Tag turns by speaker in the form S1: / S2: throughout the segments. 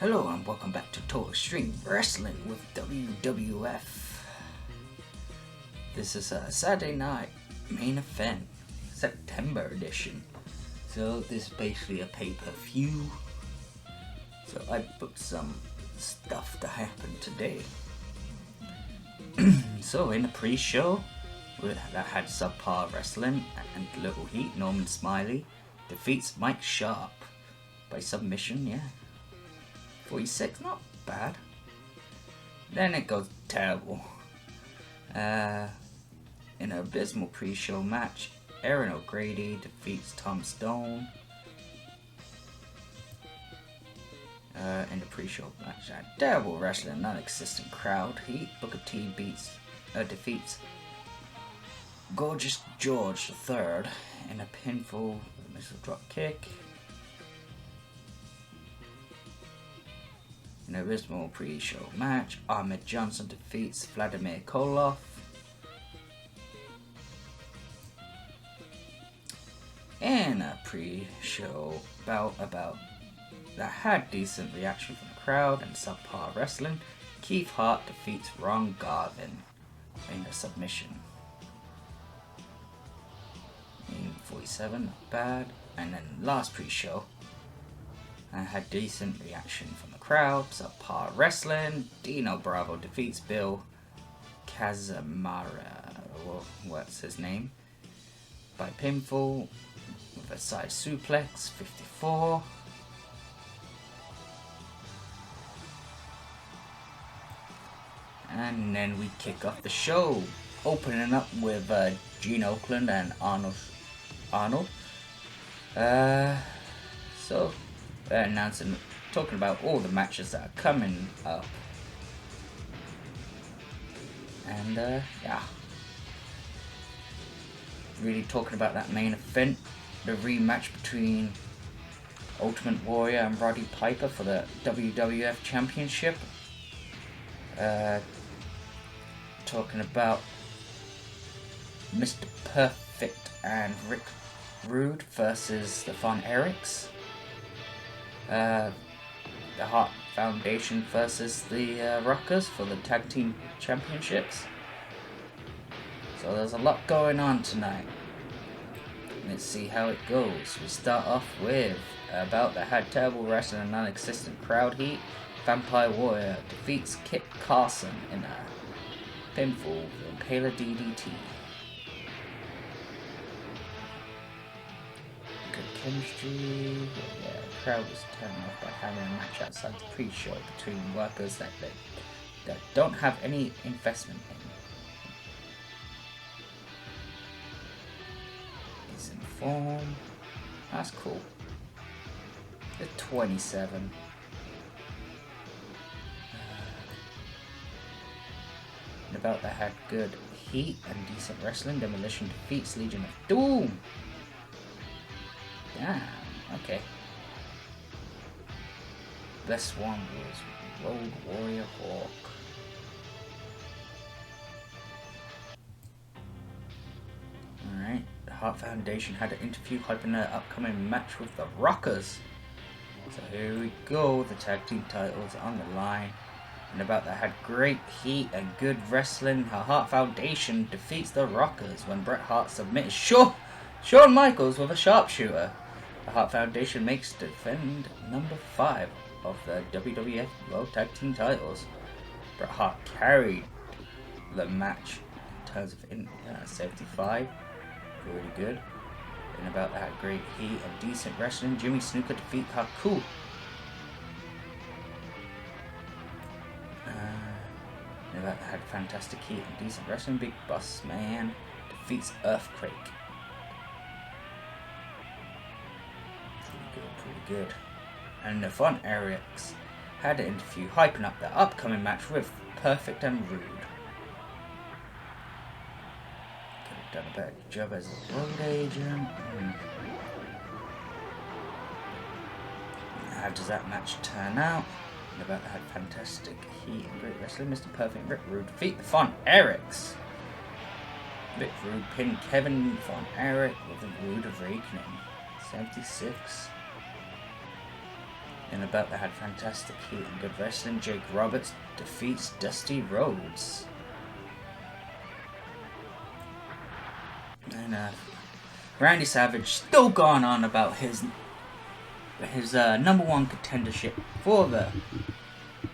S1: Hello and welcome back to Total Extreme Wrestling with WWF. This is a Saturday night main event, September edition. So this is basically a pay-per-view. So I booked some stuff to happen today. So in the pre-show, that had subpar wrestling and little heat. Norman Smiley defeats Mike Sharp by submission, yeah. 46, not bad. Then it goes terrible. In an abysmal pre-show match, Aaron O'Grady defeats Tom Stone. In the pre-show match, terrible wrestling, non-existent crowd heat. Booker T defeats Gorgeous George III in a pinfall missile drop kick. In an abysmal pre-show match, Ahmed Johnson defeats Vladimir Koloff. In a pre-show bout that had decent reaction from the crowd and subpar wrestling, Keith Hart defeats Ron Garvin in a submission. In 47, not bad. And then last pre-show, I had decent reaction from the crowd, subpar wrestling. Dino Bravo defeats Bill Casamara, or what's his name, by pinfall with a side suplex. 54. And then we kick off the show, opening up with Gene Oakland and Arnold. Announcing, talking about all the matches that are coming up. And yeah, really talking about that main event, the rematch between Ultimate Warrior and Roddy Piper for the WWF Championship. Talking about Mr. Perfect and Rick Rude versus the Von Erichs. The Hart Foundation versus the Rockers for the Tag Team Championships. So there's a lot going on tonight. Let's see how it goes. We start off with a bout that had terrible wrestling and non-existent crowd heat. Vampire Warrior defeats Kit Carson in a pinfall with Impaler DDT. Good chemistry. Yeah, the crowd was turned off by having a match outside the pre-show between workers that don't have any investment in. He's in form. That's cool. The 27. About that had good heat and decent wrestling. Demolition defeats Legion of Doom. Damn, okay. Best one was Road Warrior Hawk. Alright, the Hart Foundation had an interview hyping their upcoming match with the Rockers. So here we go, the tag team titles on the line. And about that had great heat and good wrestling. The Hart Foundation defeats the Rockers when Bret Hart submits Shawn Michaels with a sharpshooter. The Hart Foundation makes defend number 5 of the WWF World Tag Team titles. Bret Hart carried the match in terms of 75. Really good. And about that had great heat and decent wrestling. Jimmy Snuka defeats Haku. That had fantastic heat and decent wrestling. Big Boss Man defeats Earthquake. Pretty good. And the Von Erichs had an interview hyping up their upcoming match with Perfect and Rude. Could have done a better job as a road agent. How does that match turn out? And about that had fantastic heat and great wrestling. Mr. Perfect and Rick Rude defeat the Von Erichs. Rick Rude pinned Kevin Von Erich with the Rude Awakening. 76. In the belt, they had fantastic heat and good wrestling. Jake Roberts defeats Dusty Rhodes. And Randy Savage still going on about his number one contendership for the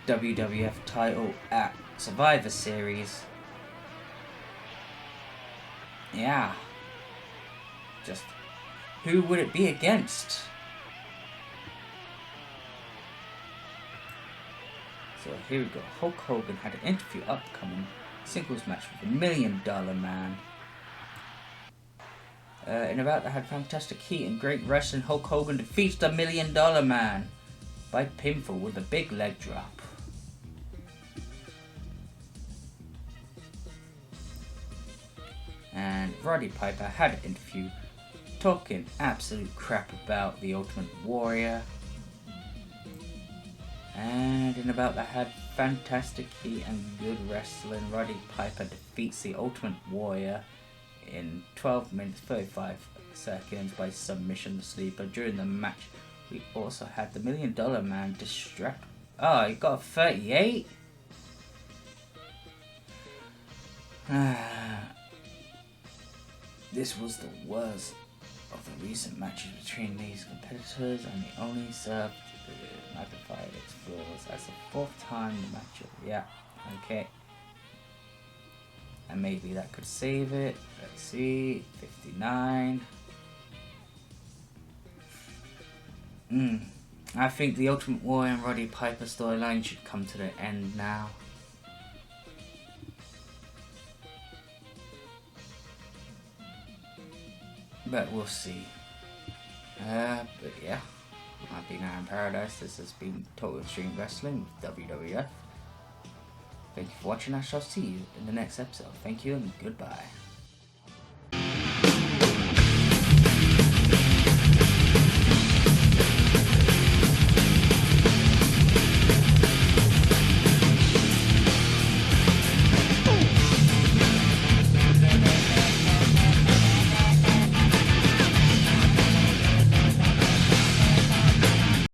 S1: WWF title at Survivor Series. Yeah. Just who would it be against? So here we go. Hulk Hogan had an interview upcoming singles match with the $1 Million Man. In about that had fantastic heat and great wrestling. Hulk Hogan defeats the $1 Million Man by pinfall with a big leg drop. And Roddy Piper had an interview talking absolute crap about the Ultimate Warrior. And in about that had fantastic heat and good wrestling. Roddy Piper defeats the Ultimate Warrior in 12 minutes 35 seconds by submission sleeper. During the match, we also had the $1 Million Man distract. Oh, he got a 38? This was the worst of the recent matches between these competitors, and they only served to magnify its flaws. That's the fourth time the match. Yeah, okay. And maybe that could save it. Let's see, 59. I think the Ultimate Warrior and Roddy Piper storyline should come to the end now. But we'll see. But yeah, I've been Aaron Paradise. This has been Total Extreme Wrestling with WWF. Thank you for watching. I shall see you in the next episode. Thank you and goodbye.